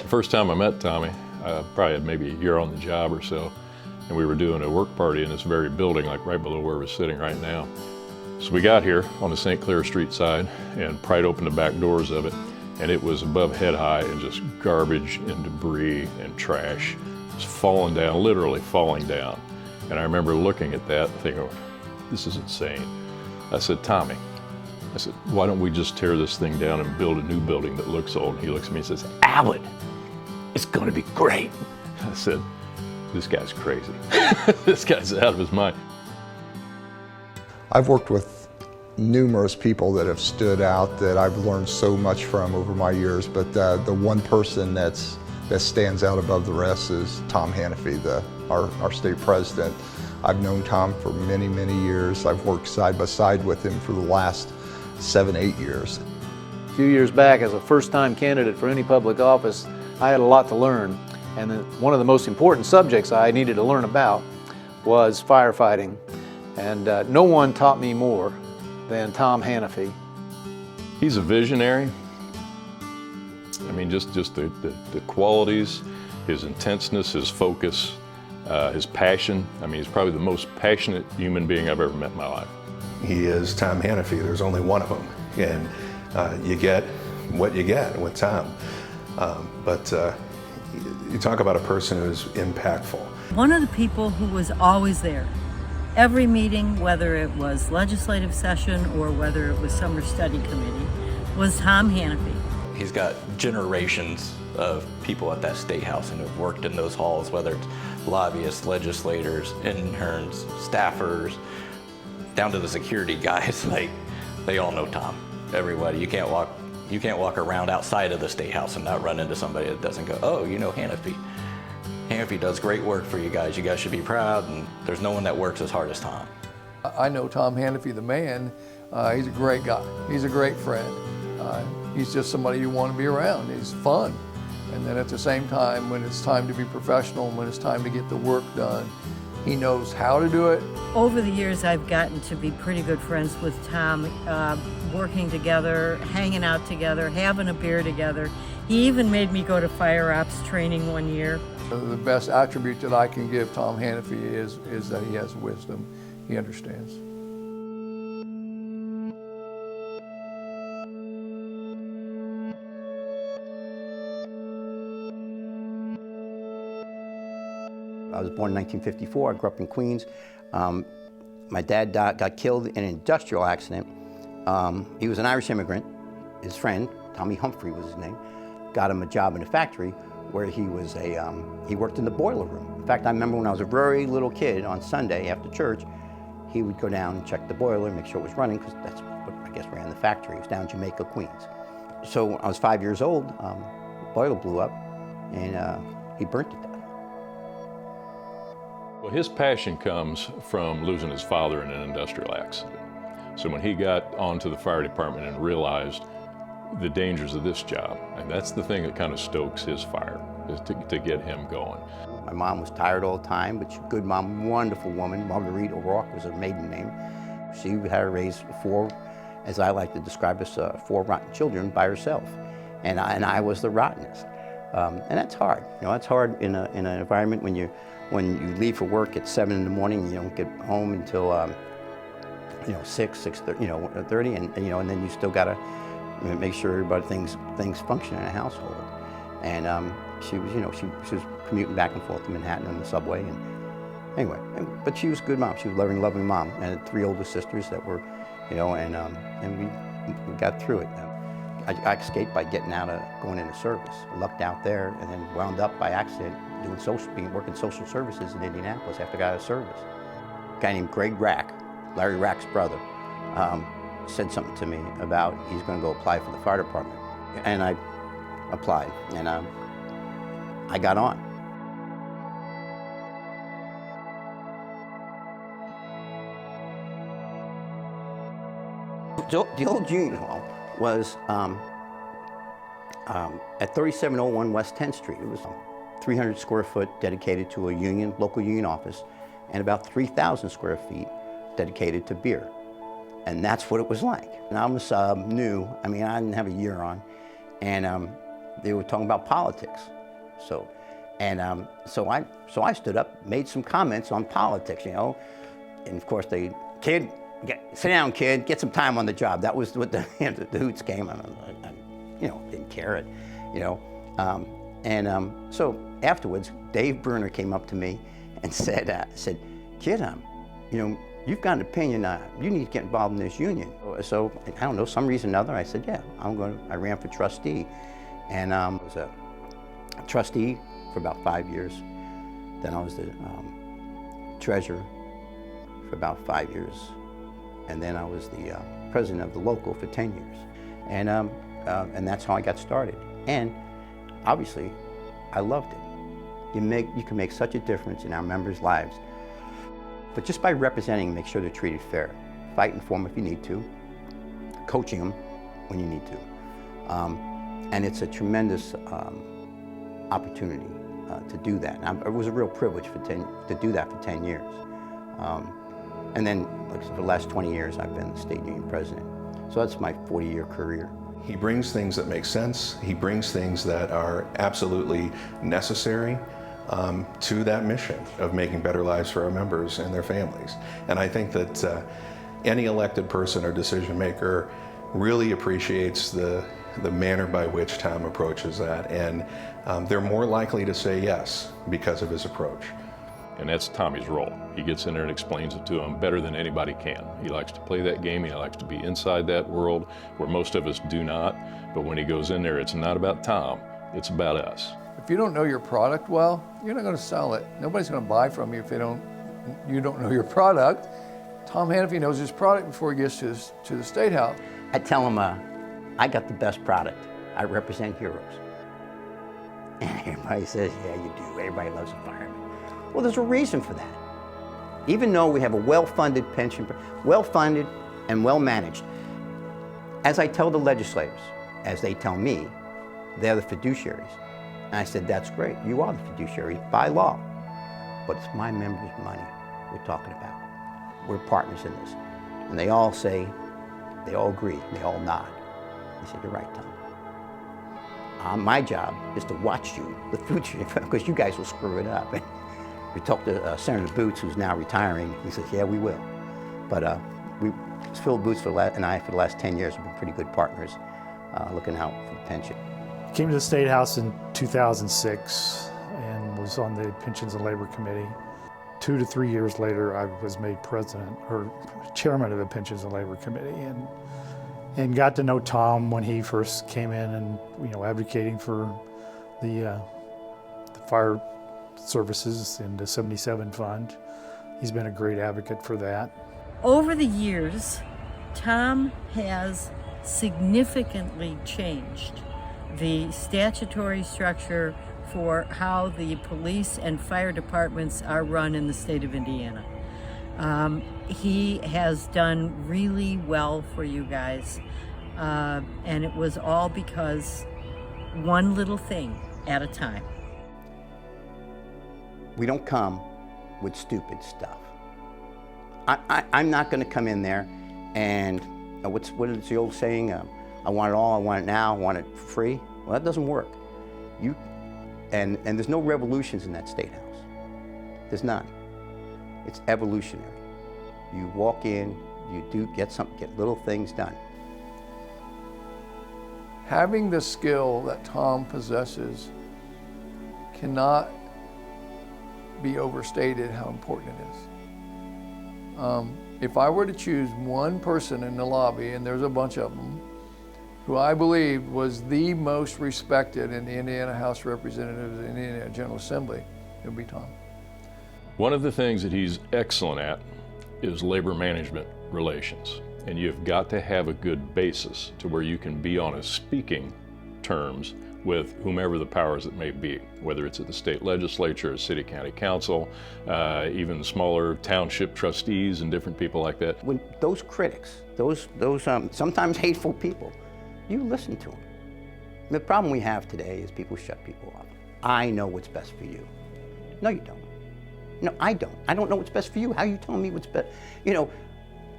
First time I met Tommy, I probably had maybe a year on the job or so, and we were doing a work party in this very building, like right below where we're sitting right now. So we got here on the St. Clair Street side and pried open the back doors of it, and it was above head high and just garbage and debris and trash. It was falling down, literally falling down. And I remember looking at that thinking, this is insane. I said, Tommy, I said, why don't we just tear this thing down and build a new building that looks old? And he looks at me and says, Alan, it's gonna be great. I said, this guy's crazy. This guy's out of his mind. I've worked with numerous people that have stood out that I've learned so much from over my years, but the one person that stands out above the rest is Tom Hanify, our state president. I've known Tom for many, many years. I've worked side by side with him for the last 7, 8 years. A few years back, as a first-time candidate for any public office, I had a lot to learn, and one of the most important subjects I needed to learn about was firefighting, and no one taught me more than Tom Hanify. He's a visionary. I mean, just the qualities, his intenseness, his focus, his passion. I mean, he's probably the most passionate human being I've ever met in my life. He is Tom Hanify. There's only one of them, and you get what you get with Tom. But you talk about a person who's impactful. One of the people who was always there. Every meeting, whether it was legislative session or whether it was summer study committee, was Tom Hanify. He's got generations of people at that State House and have worked in those halls, whether it's lobbyists, legislators, interns, staffers, down to the security guys. Like, they all know Tom. Everybody. You can't walk around outside of the State House and not run into somebody that doesn't go, oh, you know Hanify. Hanify does great work for you guys. You guys should be proud, and there's no one that works as hard as Tom. I know Tom Hanify, the man. He's a great guy. He's a great friend. He's just somebody you want to be around. He's fun. And then at the same time, when it's time to be professional and when it's time to get the work done, he knows how to do it. Over the years, I've gotten to be pretty good friends with Tom, working together, hanging out together, having a beer together. He even made me go to fire ops training one year. The best attribute that I can give Tom Hanify is that he has wisdom. He understands. I was born in 1954. I grew up in Queens. My dad got killed in an industrial accident. He was an Irish immigrant. His friend, Tommy Humphrey was his name, got him a job in a factory where he worked in the boiler room. In fact, I remember when I was a very little kid on Sunday after church, he would go down and check the boiler, make sure it was running, because that's what I guess ran the factory. It was down in Jamaica, Queens. So when I was 5 years old, the boiler blew up and he burnt to death. Well, his passion comes from losing his father in an industrial accident. So when he got onto the fire department and realized the dangers of this job, and that's the thing that kind of stokes his fire, is to get him going. My mom was tired all the time, but she's a good mom, wonderful woman. Marguerite O'Rourke was her maiden name. She had to raise 4, as I like to describe us, 4 rotten children by herself. And I was the rottenest. And that's hard. You know, that's hard in an environment when you leave for work at 7 in the morning, you don't get home until 6:30, 30, and then you still gotta make sure everybody things function in a household. And she was commuting back and forth to Manhattan on the subway, and anyway, but she was a good mom. She was a loving mom. I had 3 older sisters that were, and we got through it. I escaped by going into service. Lucked out there, and then wound up by accident working social services in Indianapolis after I got out of service. A guy named Greg Rack, Larry Rack's brother, said something to me about he's going to go apply for the fire department. And I applied, and I got on. The old Union Hall was at 3701 West 10th Street. It was 300 square foot dedicated to a local union office, and about 3,000 square feet dedicated to beer. And that's what it was like. And I was new. I mean, I didn't have a year on. And they were talking about politics. So I stood up, made some comments on politics, you know, and of course sit down, kid, get some time on the job. That was what the hoots came. I didn't care it, you know. So afterwards, Dave Bruner came up to me and said, kid, you know, you've got an opinion. You need to get involved in this union. So I don't know, some reason or another, I said, yeah, I ran for trustee, and was a trustee for about 5 years. Then I was the treasurer for about 5 years, and then I was the president of the local for 10 years, and that's how I got started. And obviously, I loved it. You can make such a difference in our members' lives, but just by representing, make sure they're treated fair. Fighting for them if you need to, coaching them when you need to, and it's a tremendous opportunity to do that. And it was a real privilege to do that for 10 years. And then, like, for the last 20 years, I've been the state union president. So that's my 40-year career. He brings things that make sense. He brings things that are absolutely necessary to that mission of making better lives for our members and their families. And I think that any elected person or decision maker really appreciates the manner by which Tom approaches that, and they're more likely to say yes because of his approach. And that's Tommy's role. He gets in there and explains it to them better than anybody can. He likes to play that game. He likes to be inside that world where most of us do not. But when he goes in there, it's not about Tom, it's about us. If you don't know your product well, you're not going to sell it. Nobody's going to buy from you if you don't know your product. Tom Hanify knows his product before he gets to the State House. I tell him, I got the best product. I represent heroes. And everybody says, yeah, you do. Everybody loves a fireman. Well, there's a reason for that. Even though we have a well-funded pension, well-funded and well-managed, as I tell the legislators, as they tell me, they're the fiduciaries. And I said, that's great. You are the fiduciary by law. But it's my members' money we're talking about. We're partners in this. And they all say, they all agree, they all nod. I said, you're right, Tom. My job is to watch you, the future, because you guys will screw it up. We talked to Senator Boots, who's now retiring. He says, yeah, we will. But Phil Boots and I, for the last 10 years, have been pretty good partners looking out for the pension. Came to the State House in 2006 and was on the Pensions and Labor Committee. 2 to 3 years later, I was made president, or chairman of the Pensions and Labor Committee, and got to know Tom when he first came in and, you know, advocating for the fire services in the 77 fund. He's been a great advocate for that. Over the years, Tom has significantly changed the statutory structure for how the police and fire departments are run in the state of Indiana. He has done really well for you guys, and it was all because one little thing at a time. We don't come with stupid stuff. I'm not going to come in there and, what is the old saying? I want it all, I want it now, I want it free. Well, that doesn't work. And there's no revolutions in that State House. There's none. It's evolutionary. You walk in, you get little things done. Having the skill that Tom possesses cannot be overstated how important it is. If I were to choose one person in the lobby, and there's a bunch of them, who I believe was the most respected in the Indiana House of Representatives and the Indiana General Assembly, it would be Tom. One of the things that he's excellent at is labor management relations. And you've got to have a good basis to where you can be on a speaking terms with whomever the powers that may be, whether it's at the state legislature, city county council, even smaller township trustees and different people like that. When those critics, those sometimes hateful people, you listen to them. The problem we have today is people shut people off. I know what's best for you. No, you don't. No, I don't. I don't know what's best for you. How are you telling me what's best? You know,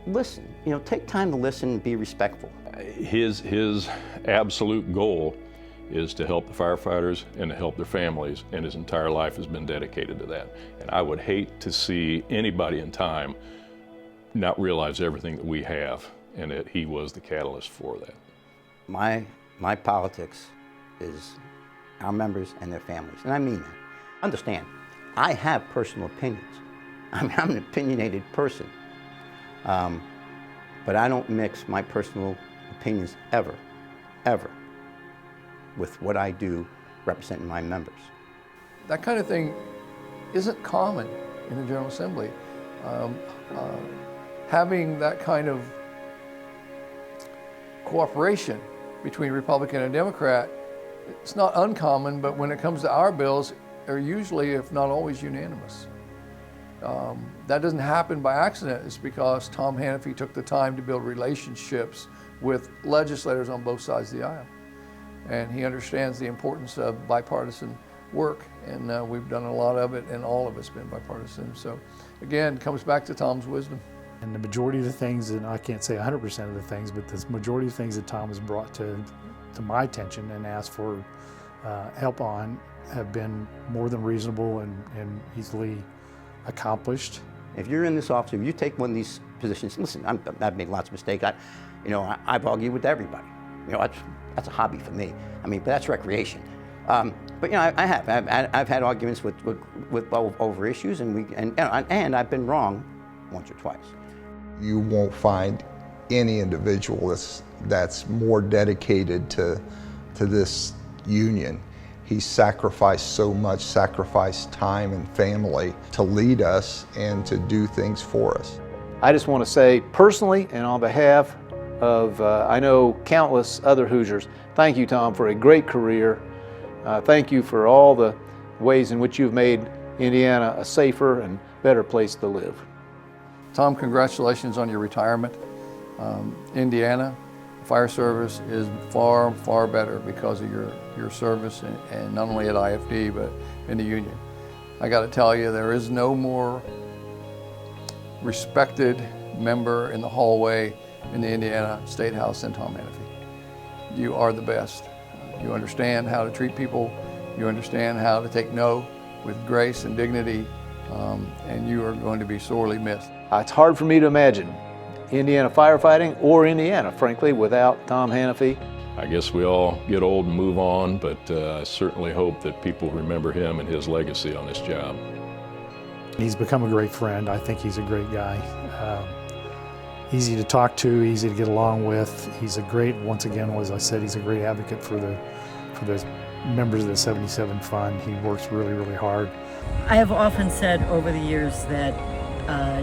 listen. You know, take time to listen and be respectful. His absolute goal is to help the firefighters and to help their families, and his entire life has been dedicated to that. And I would hate to see anybody in time not realize everything that we have, and that he was the catalyst for that. My politics is our members and their families, and I mean that. Understand, I have personal opinions. I'm an opinionated person, but I don't mix my personal opinions ever with what I do representing my members. That kind of thing isn't common in the General Assembly. Having that kind of cooperation between Republican and Democrat, it's not uncommon, but when it comes to our bills, they're usually, if not always, unanimous. That doesn't happen by accident. It's because Tom Hanify took the time to build relationships with legislators on both sides of the aisle. And he understands the importance of bipartisan work, and we've done a lot of it, and all of it's been bipartisan. So again, it comes back to Tom's wisdom. And the majority of the things, and I can't say 100% of the things, but the majority of things that Tom has brought to my attention and asked for help on have been more than reasonable and easily accomplished. If you're in this office, if you take one of these positions, listen, I've made lots of mistakes. I've argued with everybody. That's a hobby for me. But that's recreation. But I've had arguments with over issues, and I've been wrong once or twice. You won't find any individual that's more dedicated to this union. He sacrificed so much, sacrificed time and family to lead us and to do things for us. I just want to say personally and on behalf of, I know, countless other Hoosiers, thank you, Tom, for a great career. Thank you for all the ways in which you've made Indiana a safer and better place to live. Tom, congratulations on your retirement. Indiana Fire Service is far, far better because of your service, and not only at IFD, but in the union. I got to tell you, there is no more respected member in the hallway in the Indiana State House than Tom Hanify. You are the best. You understand how to treat people. You understand how to take no with grace and dignity, and you are going to be sorely missed. It's hard for me to imagine Indiana firefighting or Indiana, frankly, without Tom Hanify. I guess we all get old and move on, but I certainly hope that people remember him and his legacy on this job. He's become a great friend. I think he's a great guy. Easy to talk to, easy to get along with. He's a great, once again, as I said, he's a great advocate for the members of the 77 Fund. He works really, really hard. I have often said over the years that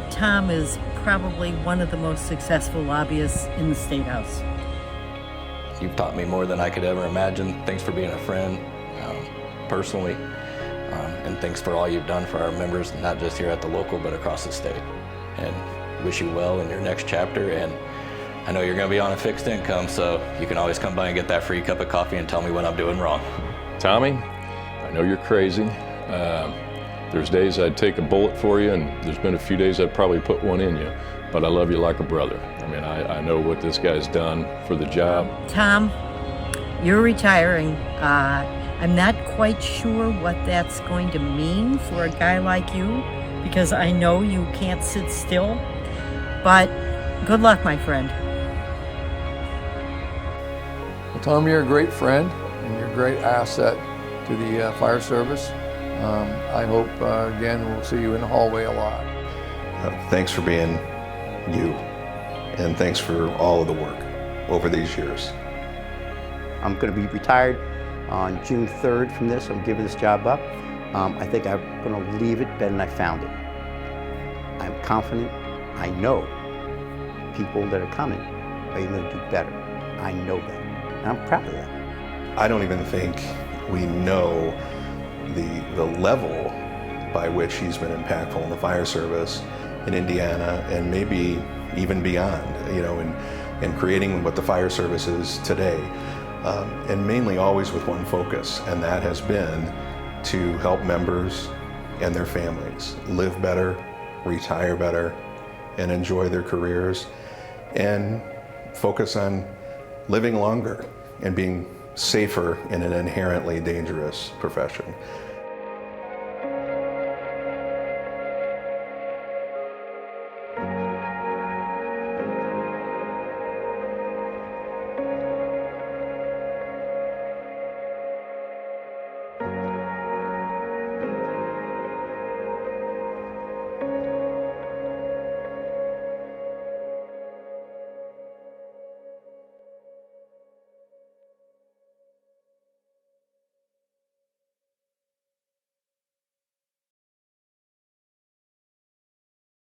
Tom is probably one of the most successful lobbyists in the State House. You've taught me more than I could ever imagine. Thanks for being a friend, personally, and thanks for all you've done for our members, not just here at the local, but across the state. And wish you well in your next chapter, and I know you're going to be on a fixed income, so you can always come by and get that free cup of coffee and tell me what I'm doing wrong. Tommy, I know you're crazy. There's days I'd take a bullet for you, and there's been a few days I'd probably put one in you, but I love you like a brother. I know what this guy's done for the job. Tom, you're retiring. I'm not quite sure what that's going to mean for a guy like you, because I know you can't sit still, but good luck, my friend. Well, Tom, you're a great friend, and you're a great asset to the fire service. I hope, again, we'll see you in the hallway a lot. Thanks for being you, and thanks for all of the work over these years. I'm going to be retired on June 3rd from this. I'm giving this job up. I think I'm going to leave it better than I found it. I'm confident. I know people that are coming are going to do better. I know that, and I'm proud of that. I don't even think we know the level by which he's been impactful in the fire service in Indiana, and maybe even beyond, in creating what the fire service is today, and mainly always with one focus, and that has been to help members and their families live better, retire better, and enjoy their careers, and focus on living longer and being safer in an inherently dangerous profession.